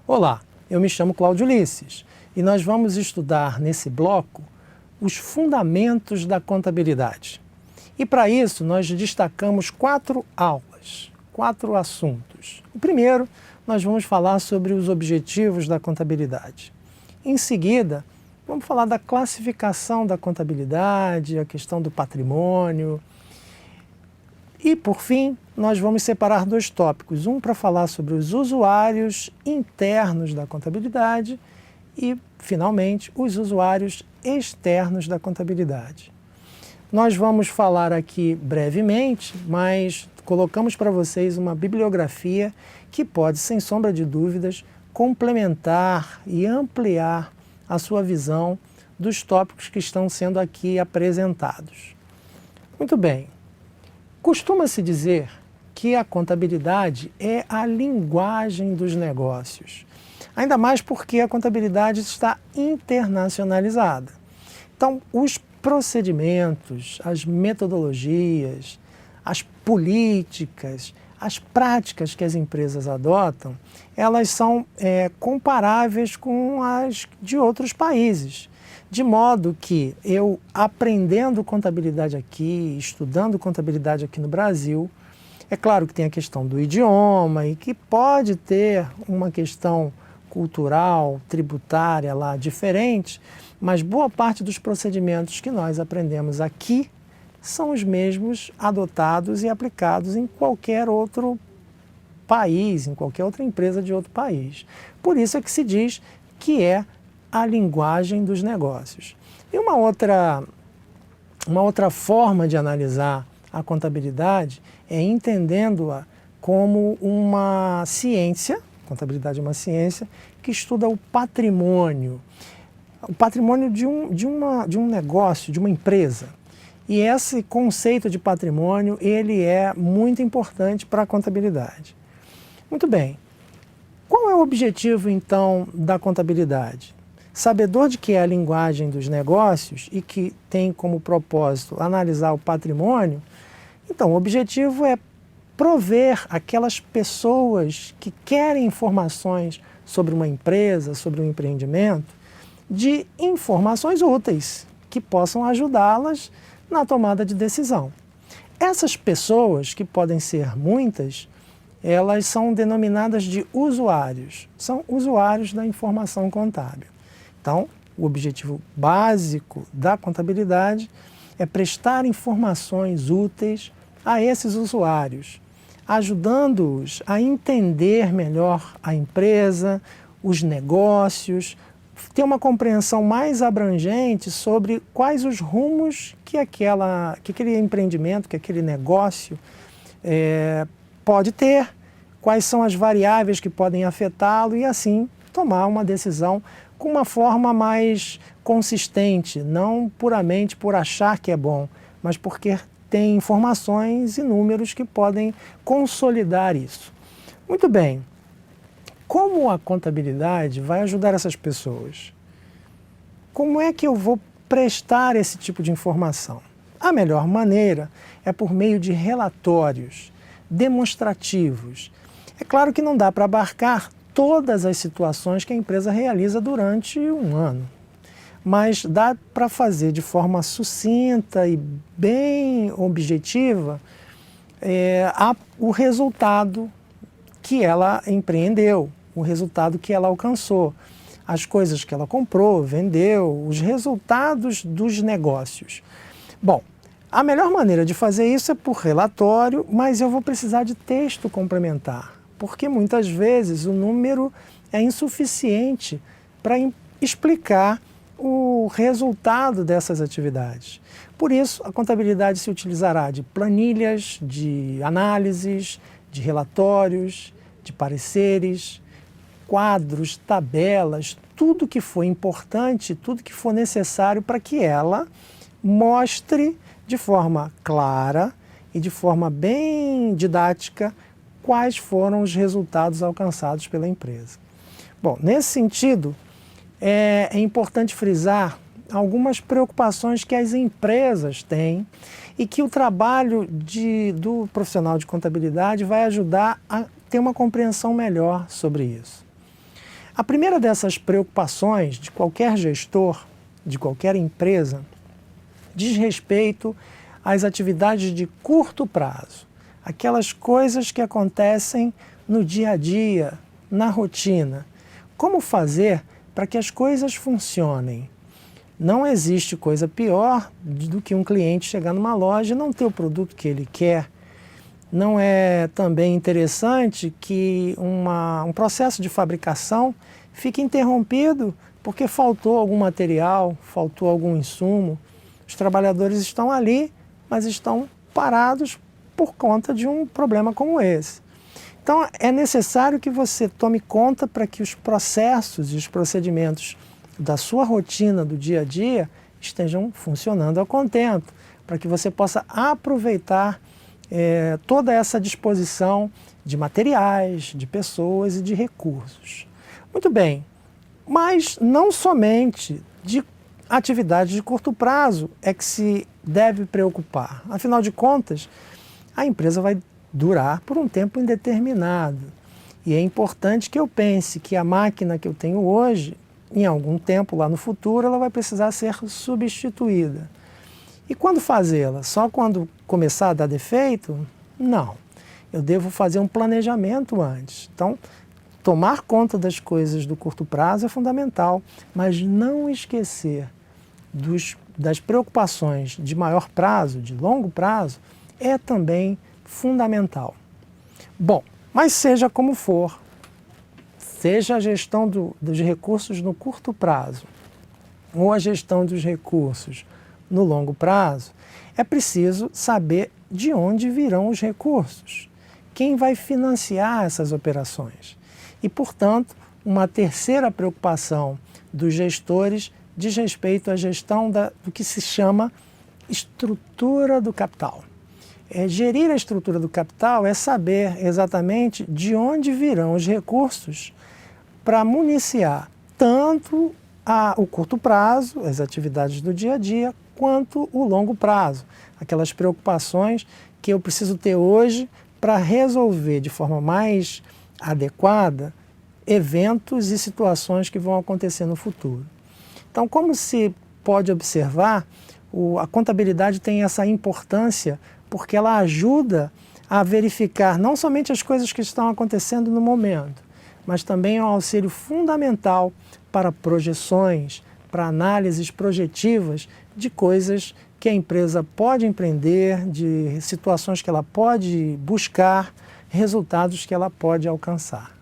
Olá, eu me chamo Cláudio Ulisses e nós vamos estudar nesse bloco os fundamentos da contabilidade. E para isso nós destacamos 4 aulas, 4 assuntos. O primeiro, nós vamos falar sobre os objetivos da contabilidade. Em seguida, vamos falar da classificação da contabilidade, a questão do patrimônio. E, por fim, nós vamos separar 2 tópicos, um para falar sobre os usuários internos da contabilidade e, finalmente, os usuários externos da contabilidade. Nós vamos falar aqui brevemente, mas colocamos para vocês uma bibliografia que pode, sem sombra de dúvidas, complementar e ampliar a sua visão dos tópicos que estão sendo aqui apresentados. Muito bem. Costuma-se dizer que a contabilidade é a linguagem dos negócios, ainda mais porque a contabilidade está internacionalizada. Então, os procedimentos, as metodologias, as políticas, as práticas que as empresas adotam, elas são comparáveis com as de outros países. De modo que eu, aprendendo contabilidade aqui, estudando contabilidade aqui no Brasil, é claro que tem a questão do idioma e que pode ter uma questão cultural, tributária lá diferente, mas boa parte dos procedimentos que nós aprendemos aqui são os mesmos adotados e aplicados em qualquer outro país, em qualquer outra empresa de outro país. Por isso é que se diz que é a linguagem dos negócios. E uma outra forma de analisar a contabilidade é entendendo-a como uma ciência, a contabilidade é uma ciência, que estuda o patrimônio de um negócio, de uma empresa. E esse conceito de patrimônio, ele é muito importante para a contabilidade. Muito bem. Qual é o objetivo, então, da contabilidade? Sabedor de que é a linguagem dos negócios e que tem como propósito analisar o patrimônio, então o objetivo é prover aquelas pessoas que querem informações sobre uma empresa, sobre um empreendimento, de informações úteis que possam ajudá-las na tomada de decisão. Essas pessoas, que podem ser muitas, elas são denominadas de usuários, são usuários da informação contábil. Então, o objetivo básico da contabilidade é prestar informações úteis a esses usuários, ajudando-os a entender melhor a empresa, os negócios, ter uma compreensão mais abrangente sobre quais os rumos que aquele empreendimento, que aquele negócio pode ter, quais são as variáveis que podem afetá-lo e, assim, tomar uma decisão com uma forma mais consistente, não puramente por achar que é bom, mas porque tem informações e números que podem consolidar isso. Muito bem, como a contabilidade vai ajudar essas pessoas? Como é que eu vou prestar esse tipo de informação? A melhor maneira é por meio de relatórios demonstrativos. É claro que não dá para abarcar todas as situações que a empresa realiza durante um ano. Mas dá para fazer de forma sucinta e bem objetiva o resultado que ela empreendeu, o resultado que ela alcançou, as coisas que ela comprou, vendeu, os resultados dos negócios. Bom, a melhor maneira de fazer isso é por relatório, mas eu vou precisar de texto complementar, porque muitas vezes o número é insuficiente para explicar o resultado dessas atividades. Por isso, a contabilidade se utilizará de planilhas, de análises, de relatórios, de pareceres, quadros, tabelas, tudo que for importante, tudo que for necessário para que ela mostre de forma clara e de forma bem didática quais foram os resultados alcançados pela empresa. Bom, nesse sentido, é importante frisar algumas preocupações que as empresas têm e que o trabalho do profissional de contabilidade vai ajudar a ter uma compreensão melhor sobre isso. A primeira dessas preocupações de qualquer gestor, de qualquer empresa, diz respeito às atividades de curto prazo, aquelas coisas que acontecem no dia a dia, na rotina. Como fazer para que as coisas funcionem? Não existe coisa pior do que um cliente chegar numa loja e não ter o produto que ele quer. Não é também interessante que um processo de fabricação fique interrompido porque faltou algum material, faltou algum insumo. Os trabalhadores estão ali, mas estão parados por conta de um problema como esse. Então, é necessário que você tome conta para que os processos e os procedimentos da sua rotina do dia a dia estejam funcionando a contento, para que você possa aproveitar toda essa disposição de materiais, de pessoas e de recursos. Muito bem, mas não somente de atividades de curto prazo é que se deve preocupar. Afinal de contas, a empresa vai durar por um tempo indeterminado. E é importante que eu pense que a máquina que eu tenho hoje, em algum tempo lá no futuro, ela vai precisar ser substituída. E quando fazê-la? Só quando começar a dar defeito? Não. Eu devo fazer um planejamento antes. Então, tomar conta das coisas do curto prazo é fundamental, mas não esquecer das preocupações de maior prazo, de longo prazo, é também fundamental. Bom, mas seja como for, seja a gestão dos recursos no curto prazo ou a gestão dos recursos no longo prazo, é preciso saber de onde virão os recursos, quem vai financiar essas operações. E, portanto, uma terceira preocupação dos gestores diz respeito à gestão do que se chama estrutura do capital. Gerir a estrutura do capital é saber exatamente de onde virão os recursos para municiar tanto o curto prazo, as atividades do dia a dia, quanto o longo prazo, aquelas preocupações que eu preciso ter hoje para resolver de forma mais adequada eventos e situações que vão acontecer no futuro. Então, como se pode observar, a contabilidade tem essa importância porque ela ajuda a verificar não somente as coisas que estão acontecendo no momento, mas também é um auxílio fundamental para projeções, para análises projetivas de coisas que a empresa pode empreender, de situações que ela pode buscar, resultados que ela pode alcançar.